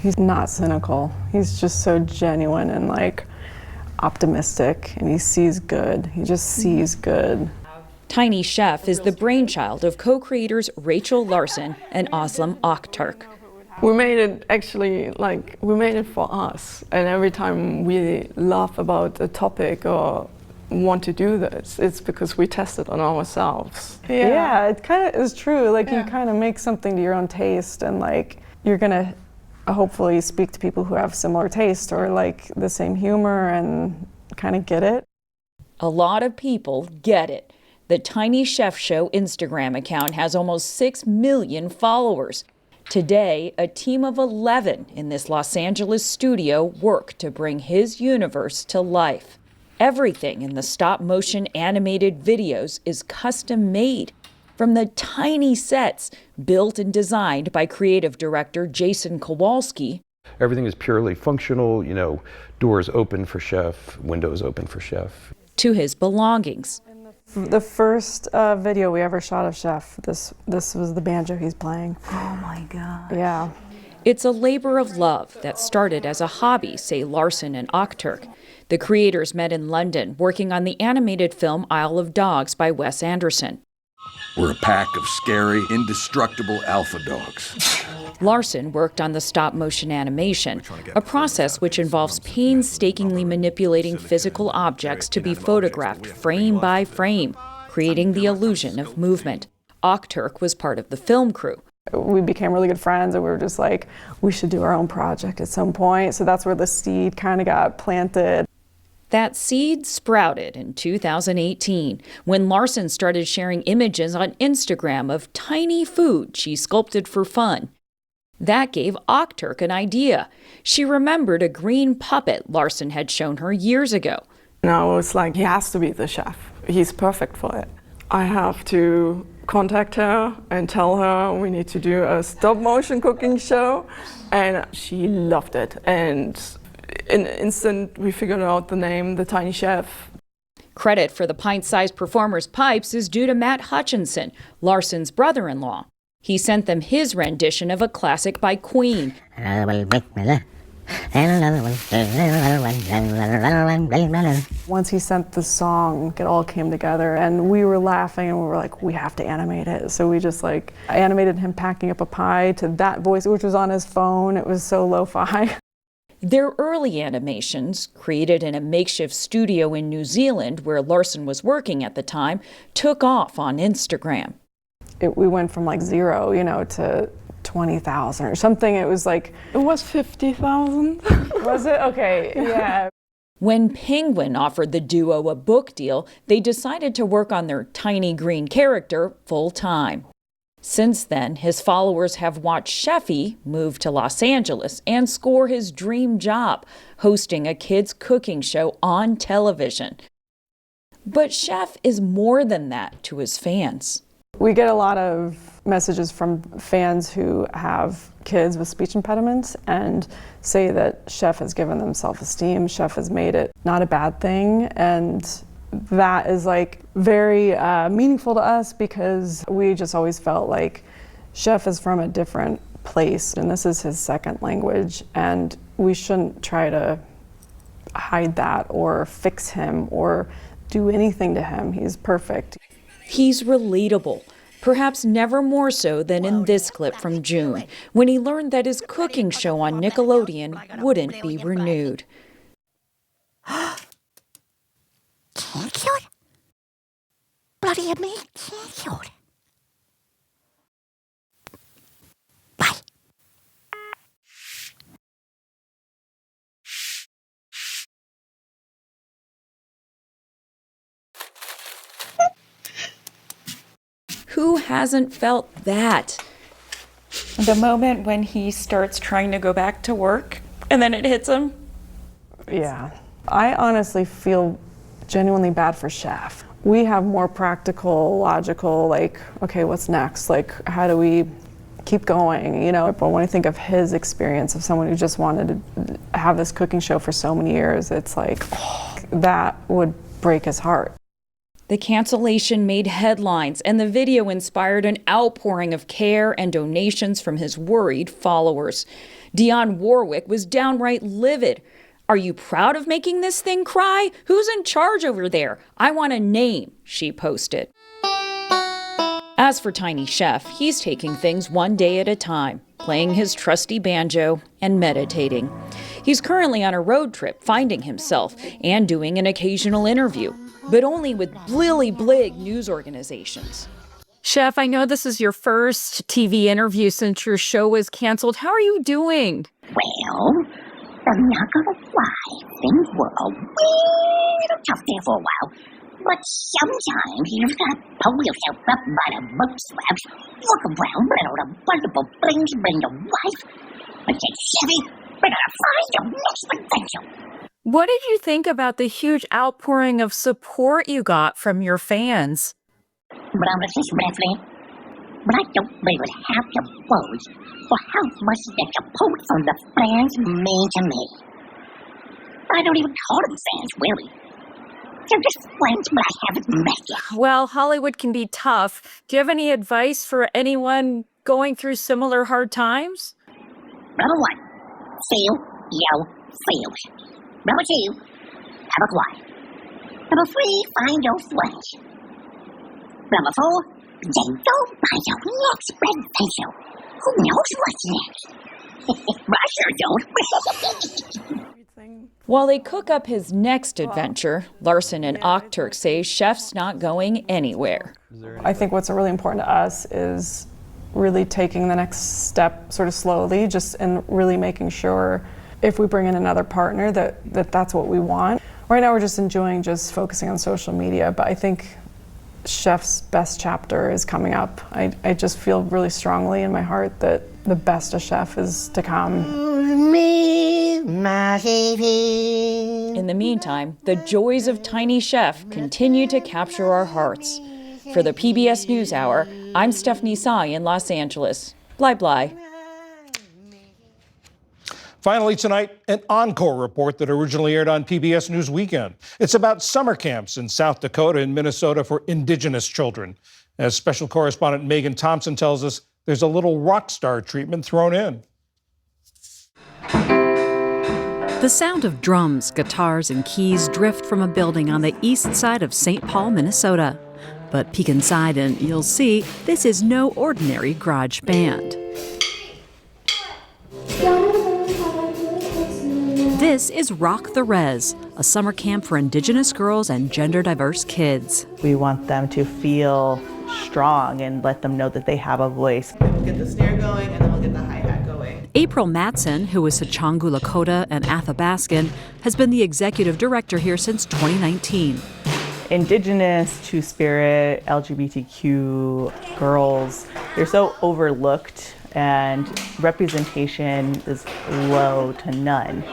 [SPEAKER 9] He's not cynical. He's just so genuine and optimistic, and he sees good. He just sees good.
[SPEAKER 6] Tiny Chef is the brainchild of co-creators Rachel Larson and Aslam Akhtark.
[SPEAKER 9] We made it actually, we made it for us. And every time we laugh about a topic or want to do this, it's because we test it on ourselves. Yeah, it kind of is true. You kind of make something to your own taste, and you're gonna hopefully speak to people who have similar taste or the same humor and kind of get it.
[SPEAKER 6] A lot of people get it. The Tiny Chef Show Instagram account has almost 6 million followers. Today, a team of 11 in this Los Angeles studio work to bring his universe to life. Everything in the stop-motion animated videos is custom-made, from the tiny sets built and designed by creative director Jason Kowalski.
[SPEAKER 10] Everything is purely functional, doors open for chef, windows open for chef.
[SPEAKER 6] To his belongings.
[SPEAKER 9] The first video we ever shot of Chef, this was the banjo he's playing.
[SPEAKER 6] Oh my God.
[SPEAKER 9] Yeah.
[SPEAKER 6] It's a labor of love that started as a hobby, say Larson and Akhtark. The creators met in London, working on the animated film Isle of Dogs by Wes Anderson.
[SPEAKER 12] We're a pack of scary, indestructible alpha dogs.
[SPEAKER 6] Larson worked on the stop-motion animation, a process which involves painstakingly manipulating physical objects to be photographed frame by frame, creating the illusion of movement. Akhtark was part of the film crew.
[SPEAKER 9] We became really good friends, and we were just we should do our own project at some point. So that's where the seed kind of got planted.
[SPEAKER 6] That seed sprouted in 2018 when Larson started sharing images on Instagram of tiny food she sculpted for fun. That gave Akhtark an idea. She remembered a green puppet Larson had shown her years ago.
[SPEAKER 9] And I was he has to be the chef. He's perfect for it. I have to contact her and tell her we need to do a stop-motion cooking show. And she loved it. And in an instant, we figured out the name, The Tiny Chef.
[SPEAKER 6] Credit for the pint-sized performer's pipes is due to Matt Hutchinson, Larson's brother-in-law. He sent them his rendition of a classic by Queen.
[SPEAKER 9] Once he sent the song, it all came together, and we were laughing, and we were like, we have to animate it. So we just like animated him packing up a pie to that voice, which was on his phone. It was so lo-fi.
[SPEAKER 6] Their early animations, created in a makeshift studio in New Zealand where Larson was working at the time, took off on Instagram.
[SPEAKER 9] We went from like 0, to 20,000 or something. It was 50,000. Was it? Okay, yeah.
[SPEAKER 6] When Penguin offered the duo a book deal, they decided to work on their tiny green character full-time. Since then, his followers have watched Sheffy move to Los Angeles and score his dream job, hosting a kids' cooking show on television. But Chef is more than that to his fans.
[SPEAKER 9] We get a lot of messages from fans who have kids with speech impediments and say that Chef has given them self-esteem. Chef has made it not a bad thing, and that is very meaningful to us because we just always felt like Chef is from a different place and this is his second language, and we shouldn't try to hide that or fix him or do anything to him. He's perfect.
[SPEAKER 6] He's relatable, perhaps never more so than in this clip from June, when he learned that his cooking show on Nickelodeon wouldn't be renewed.
[SPEAKER 8] Cancelled? Bloody me, cancelled. Bye.
[SPEAKER 6] Who hasn't felt that? The moment when he starts trying to go back to work and then it hits him?
[SPEAKER 9] Yeah. I honestly feel genuinely bad for Chef. We have more practical, logical, okay, what's next? How do we keep going, But when I think of his experience of someone who just wanted to have this cooking show for so many years, it's that would break his heart.
[SPEAKER 6] The cancellation made headlines, and the video inspired an outpouring of care and donations from his worried followers. Dionne Warwick was downright livid. "Are you proud of making this thing cry? Who's in charge over there? I want a name," she posted. As for Tiny Chef, he's taking things one day at a time, playing his trusty banjo and meditating. He's currently on a road trip, finding himself and doing an occasional interview, but only with Blig news organizations. Chef, I know this is your first TV interview since your show was canceled. How are you doing?
[SPEAKER 3] Well, I'm not gonna lie, things were a little tough there for a while, but sometimes you've got to pull yourself up by the bootstraps, look around, bring out the wonderful things, bring the wife, and get Chevy, we're gonna find your next adventure.
[SPEAKER 6] What did you think about the huge outpouring of support you got from your fans?
[SPEAKER 3] But I'm just briefly, but I don't really have the words for how much the support from the fans mean to me. I don't even call them fans, really. They're just friends, but I haven't met yet.
[SPEAKER 6] Well, Hollywood can be tough. Do you have any advice for anyone going through similar hard times?
[SPEAKER 3] Number 1, feel your feels. Number 2, have a quiet. Number 3, find your friends. Number 4, then go buy your next adventure. Who knows what's next? I sure don't.
[SPEAKER 6] While they cook up his next adventure, Larson and Okhturk say Chef's not going anywhere.
[SPEAKER 9] I think what's really important to us is really taking the next step sort of slowly, just and really making sure if we bring in another partner that's what we want. Right now we're just enjoying just focusing on social media, but I think Chef's best chapter is coming up. I just feel really strongly in my heart that the best of Chef is to come.
[SPEAKER 6] In the meantime, the joys of Tiny Chef continue to capture our hearts. For the PBS NewsHour, I'm Stephanie Tsai in Los Angeles. Bye bye.
[SPEAKER 1] Finally tonight, an encore report that originally aired on PBS News Weekend. It's about summer camps in South Dakota and Minnesota for Indigenous children. As special correspondent Megan Thompson tells us, there's a little rock star treatment thrown in.
[SPEAKER 11] The sound of drums, guitars, and keys drift from a building on the east side of St. Paul, Minnesota. But peek inside and you'll see this is no ordinary garage band. This is Rock the Res, a summer camp for Indigenous girls and gender-diverse kids.
[SPEAKER 13] We want them to feel strong and let them know that they have a voice. We'll get the snare going and then we'll get the hi-hat going.
[SPEAKER 11] April Matson, who is Sichangu Lakota and Athabascan, has been the executive director here since 2019.
[SPEAKER 13] Indigenous, Two-Spirit, LGBTQ girls, they're so overlooked and representation is low to none.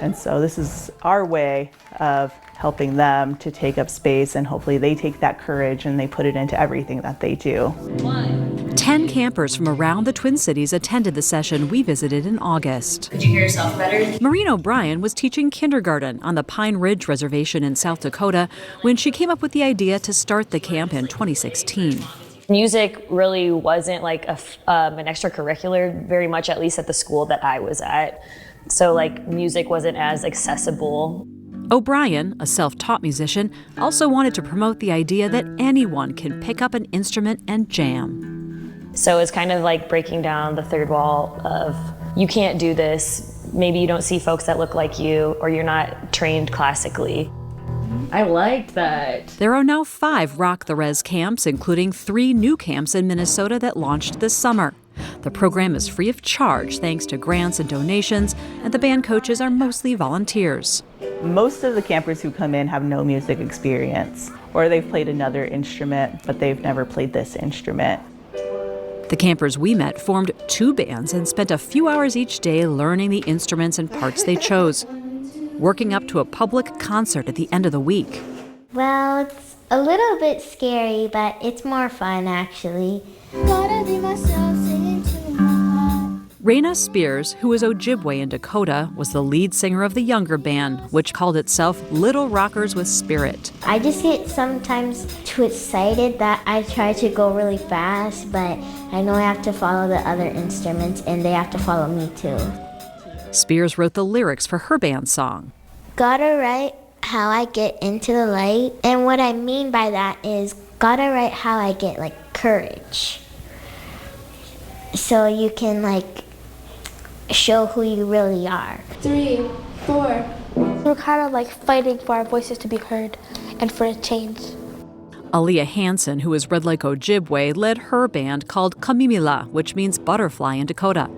[SPEAKER 13] And so this is our way of helping them to take up space, and hopefully they take that courage and they put it into everything that they do.
[SPEAKER 11] 10 campers from around the Twin Cities attended the session we visited in August.
[SPEAKER 14] Could you hear yourself better?
[SPEAKER 11] Maureen O'Brien was teaching kindergarten on the Pine Ridge Reservation in South Dakota when she came up with the idea to start the camp in 2016.
[SPEAKER 14] Music really wasn't like an extracurricular, very much, at least at the school that I was at. So music wasn't as accessible.
[SPEAKER 11] O'Brien, a self-taught musician, also wanted to promote the idea that anyone can pick up an instrument and jam.
[SPEAKER 14] So it's kind of like breaking down the third wall of, you can't do this. Maybe you don't see folks that look like you, or you're not trained classically. I liked that.
[SPEAKER 11] There are now 5 Rock the Res camps, including 3 new camps in Minnesota that launched this summer. The program is free of charge thanks to grants and donations, and the band coaches are mostly volunteers.
[SPEAKER 13] Most of the campers who come in have no music experience, or they've played another instrument, but they've never played this instrument.
[SPEAKER 11] The campers we met formed 2 bands and spent a few hours each day learning the instruments and parts they chose, working up to a public concert at the end of the week.
[SPEAKER 15] Well, it's a little bit scary, but it's more fun actually.
[SPEAKER 11] Raina Spears, who is Ojibwe in Dakota, was the lead singer of the younger band, which called itself Little Rockers with Spirit.
[SPEAKER 15] I just get sometimes too excited that I try to go really fast, but I know I have to follow the other instruments and they have to follow me too.
[SPEAKER 11] Spears wrote the lyrics for her band song.
[SPEAKER 15] Gotta write how I get into the light, and what I mean by that is gotta write how I get courage. So you can show who you really are.
[SPEAKER 16] 3, 4. We're kind of fighting for our voices to be heard and for a change.
[SPEAKER 11] Aaliyah Hansen, who is Red Lake Ojibwe, led her band called Kamimila, which means butterfly in Dakota.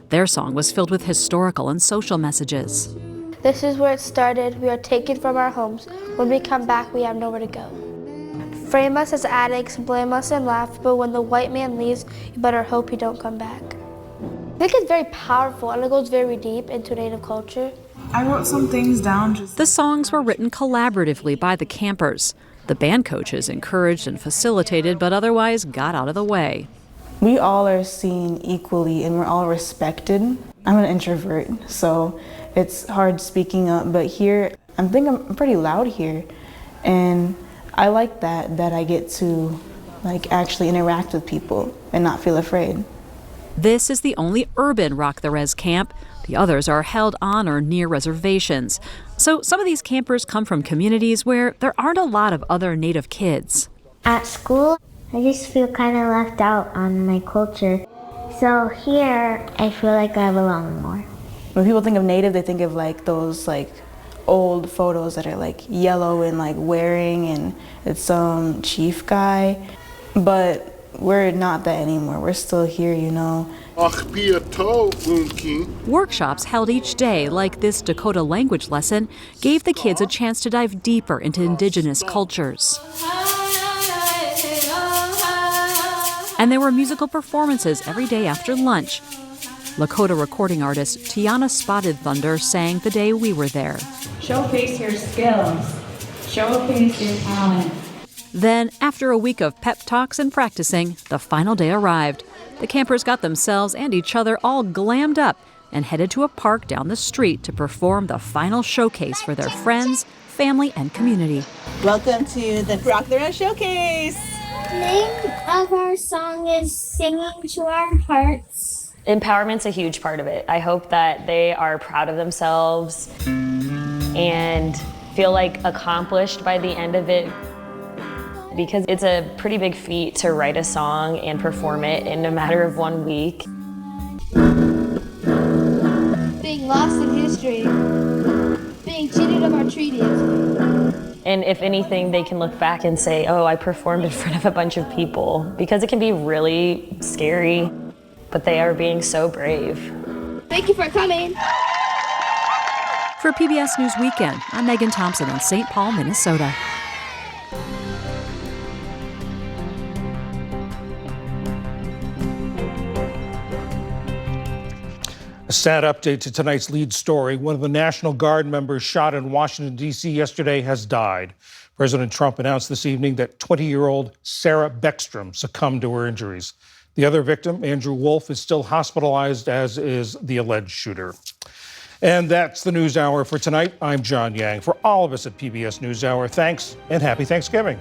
[SPEAKER 11] Their song was filled with historical and social messages.
[SPEAKER 16] This is where it started. We are taken from our homes. When we come back, we have nowhere to go. Frame us as addicts, blame us and laugh, but when the white man leaves, you better hope he don't come back. I think it's very powerful and it goes very deep into Native culture.
[SPEAKER 19] I wrote some things down.
[SPEAKER 11] The songs were written collaboratively by the campers. The band coaches encouraged and facilitated, but otherwise got out of the way.
[SPEAKER 19] We all are seen equally and we're all respected. I'm an introvert, so it's hard speaking up, but here, I think I'm pretty loud here. And I like that I get to actually interact with people and not feel afraid.
[SPEAKER 11] This is the only urban Rock the Res camp. The others are held on or near reservations. So some of these campers come from communities where there aren't a lot of other Native kids.
[SPEAKER 15] At school, I just feel kind of left out on my culture. So here, I feel like I belong more.
[SPEAKER 19] When people think of Native, they think of those old photos that are yellow and wearing, and it's some chief guy. But we're not that anymore. We're still here, you know.
[SPEAKER 11] Workshops held each day, like this Dakota language lesson, gave the kids a chance to dive deeper into Indigenous cultures. And there were musical performances every day after lunch. Lakota recording artist Tiana Spotted Thunder sang the day we were there.
[SPEAKER 27] Showcase your skills. Showcase your talent.
[SPEAKER 11] Then, after a week of pep talks and practicing, the final day arrived. The campers got themselves and each other all glammed up and headed to a park down the street to perform the final showcase for their friends, family, and community.
[SPEAKER 7] Welcome to the Rock the Road Showcase.
[SPEAKER 15] The name of our song is Singing to Our Hearts.
[SPEAKER 14] Empowerment's a huge part of it. I hope that they are proud of themselves and feel like accomplished by the end of it, because it's a pretty big feat to write a song and perform it in a matter of 1 week.
[SPEAKER 15] Being lost in history. Being cheated of our treaties.
[SPEAKER 14] And if anything, they can look back and say, oh, I performed in front of a bunch of people, because it can be really scary, but they are being so brave.
[SPEAKER 15] Thank you for coming.
[SPEAKER 11] For PBS News Weekend, I'm Megan Thompson in St. Paul, Minnesota.
[SPEAKER 1] A sad update to tonight's lead story. One of the National Guard members shot in Washington, D.C. yesterday has died. President Trump announced this evening that 20-year-old Sarah Beckstrom succumbed to her injuries. The other victim, Andrew Wolf, is still hospitalized, as is the alleged shooter. And that's the News Hour for tonight. I'm John Yang. For all of us at PBS NewsHour, thanks and happy Thanksgiving.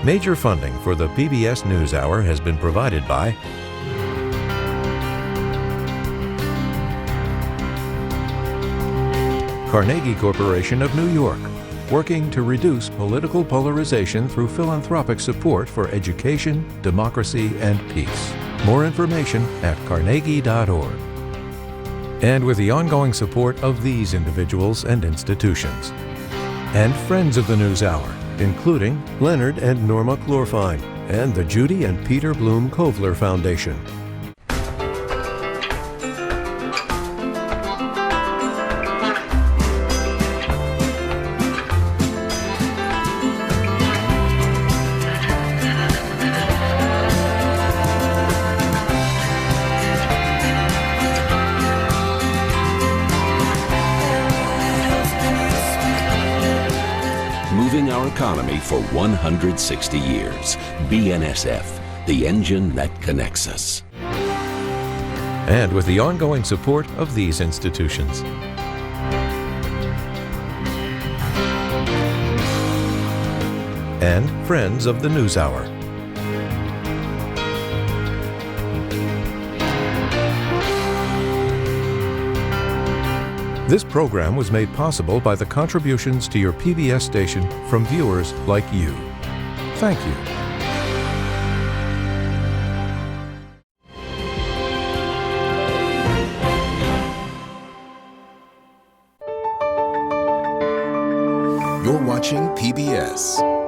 [SPEAKER 17] Major funding for the PBS NewsHour has been provided by Carnegie Corporation of New York, working to reduce political polarization through philanthropic support for education, democracy, and peace. More information at carnegie.org. And with the ongoing support of these individuals and institutions. And friends of the NewsHour, including Leonard and Norma Chlorfine, and the Judy and Peter Bloom Kovler Foundation.
[SPEAKER 18] Moving our economy for 160 years. BNSF, the engine that connects us.
[SPEAKER 17] And with the ongoing support of these institutions. And friends of the NewsHour. This program was made possible by the contributions to your PBS station from viewers like you. Thank you.
[SPEAKER 21] You're watching PBS.